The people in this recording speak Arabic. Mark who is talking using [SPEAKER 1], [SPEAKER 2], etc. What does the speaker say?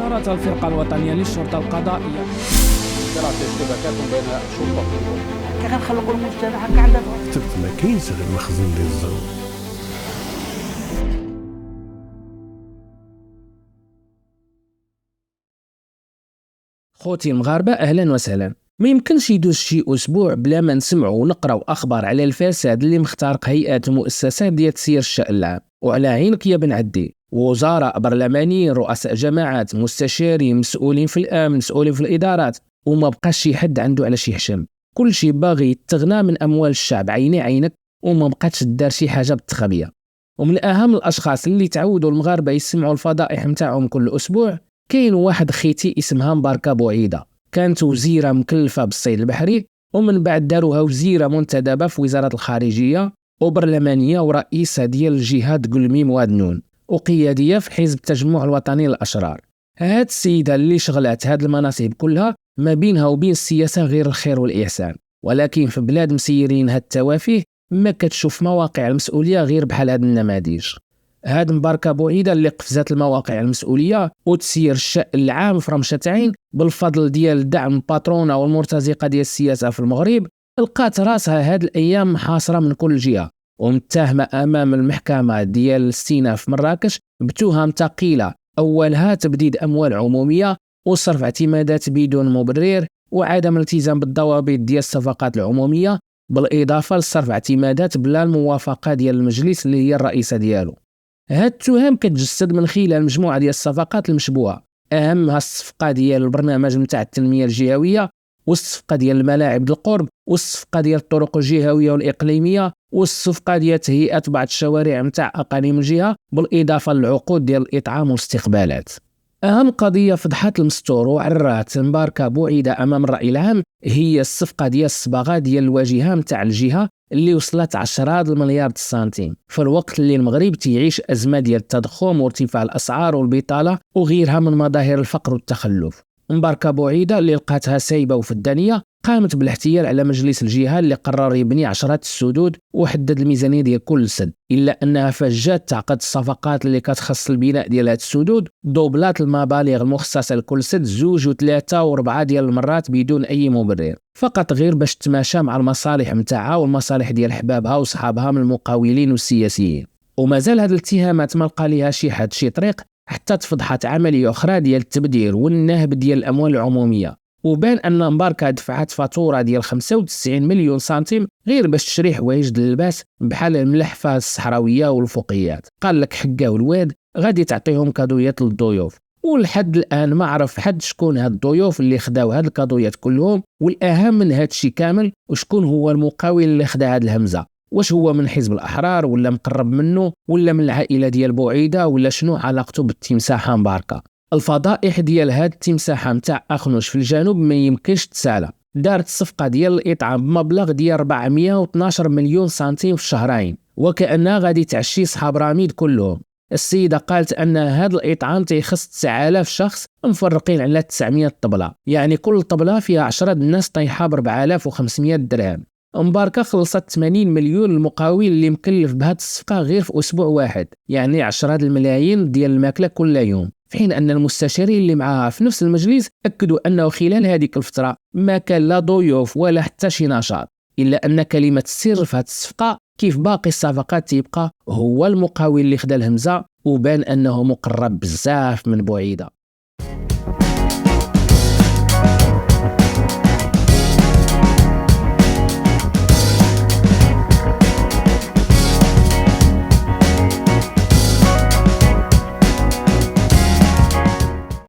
[SPEAKER 1] دارت الفرقة الوطنية للشرطة القضائية
[SPEAKER 2] طلعت اشتباكات بين الشرطة والجيش.
[SPEAKER 3] كيف نخلقوا المجتمع هكا عندنا
[SPEAKER 4] كتبت ما كاينش غير المخزن ديال الزهور.
[SPEAKER 1] خوتي المغاربة أهلا وسهلا. ما يمكنش يدوز شي أسبوع بلا ما نسمعوا ونقراو أخبار على الفساد اللي مخترق هيئات ومؤسسات ديال تسيير الشأن العام، وعلى عينك يا بن عدي، وزراء برلمانيين، رؤساء جماعات، مستشارين، مسؤولين في الأمن، مسؤولين في الإدارات، وما بقاش شي حد عنده على شي حشم. كل شي باغي يتغنى من أموال الشعب، عيني عينك، وما بقاتش دار شي حاجة بالتخبية. ومن أهم الأشخاص اللي تعودوا المغاربة يسمعوا الفضائح متاعهم كل أسبوع كاين واحد خيتي اسمها مباركة بوعيدة، كانت وزيرة مكلفة بالصيد البحري، ومن بعد داروها وزيرة منتدبة في وزارة الخارجية وبرلمانية ورئيسة ديال الجهاد قلميم وادنون وقيادية في حزب التجمع الوطني للأشرار. هاد السيدة اللي شغلات هاد المناصب كلها ما بينها وبين السياسة غير الخير والإحسان، ولكن في بلاد مسيرين هاد التوافيه ما كتشوف مواقع المسؤولية غير بحال هاد النماذج. هاد مباركة بوعيدة اللي قفزت المواقع المسؤولية وتسير الشأن العام في رمشة عين بالفضل ديال دعم الباترونة والمرتزقة ديال السياسة في المغرب، لقات راسها هاد الأيام محاصرة من كل جهة ومتهمة أمام المحكمة ديال الاستئناف في مراكش بتهم ثقيلة، أولها تبديد أموال عمومية وصرف اعتمادات بدون مبرر وعدم الالتزام بالضوابط ديال الصفقات العمومية، بالإضافة لصرف اعتمادات بلا الموافقة ديال المجلس اللي هي الرئيسة ديالو. هاد التهم كتجسد من خلال مجموعة ديال الصفقات المشبوهة، أهمها الصفقة ديال البرنامج متاع التنمية الجهوية، والصفقة ديال الملاعب القرب، والصفقة ديال الطرق الجهوية والإقليمية، والصفقة ديال تهيئة بعض الشوارع متاع أقاليم الجهة، بالإضافة للعقود ديال الإطعام والاستقبالات. أهم قضية فضحت المستور وعرات مباركة بوعيدة أمام الرأي العام هي الصفقة ديال الصباغة ديال الواجهة متاع الجهة اللي وصلت 10 المليار سنتيم في الوقت اللي المغرب تيعيش أزمة ديال التضخم وارتفاع الأسعار والبطالة وغيرها من مظاهر الفقر والتخلف. مباركة بوعيدة اللي لقاتها سايبة وفدانية قامت بالاحتيال على مجلس الجهة اللي قرر يبني 10 السدود وحدد الميزانية ديال كل سد، إلا أنها فجات تعقد الصفقات اللي كتخص البناء ديال هاد السدود دوبلات المبالغ المخصصة لكل سد 2 و3 و4 ديال المرات بدون أي مبرر، فقط غير باش تماشى مع المصالح متاعها والمصالح ديال حبابها وصحابها من المقاولين والسياسيين. ومازال هاد الاتهامات ما لقى ليها شي حد شي طريق حتى تفضحت عملية أخرى ديال التبذير والنهب ديال الأموال العمومية، وبان أن مباركة دفعت فاتورة ديال 95 مليون سنتيم غير باش تشري حوايج اللباس بحال الملحفة الصحراوية والفوقيات، قال لك حقه والواد غادي تعطيهم كادويات للضيوف، ولحد الآن ما عرف حد شكون هاد الضيوف اللي خداو هاد الكادويات كلهم، والأهم من هاد الشي كامل وشكون هو المقاول اللي خدا هاد الهمزة، واش هو من حزب الأحرار ولا مقرب منه ولا من العائلة ديال بوعيدة ولا شنو علاقته بالتمساحة مباركة. الفضائح ديال هاد التمساحة متاع أخنوش في الجنوب ما يمكنش تسالى. دارت الصفقة ديال الإطعام بمبلغ ديال 412 مليون سنتيم في شهرين وكأنها غادي تعشي صحاب راميد كلهم. السيدة قالت أن هذا الإطعام تيخص 9000 شخص مفرقين على 900 طبلة، يعني كل طبلة فيها 10 الناس طيحة ب 4500 درهم. مباركة خلصت 80 مليون المقاول اللي مكلف بهذه الصفقة غير في أسبوع واحد، يعني 10 الملايين ديال الماكلة كل يوم، في حين أن المستشارين اللي معها في نفس المجلس أكدوا أنه خلال هذه الفترة ما كان لا ضيوف ولا حتى شي نشاط، إلا أن كلمة السر في هذه الصفقة كيف باقي الصفقات تيبقى هو المقاول اللي خدا الهمزة، وبان أنه مقرب بزاف من بوعيدة.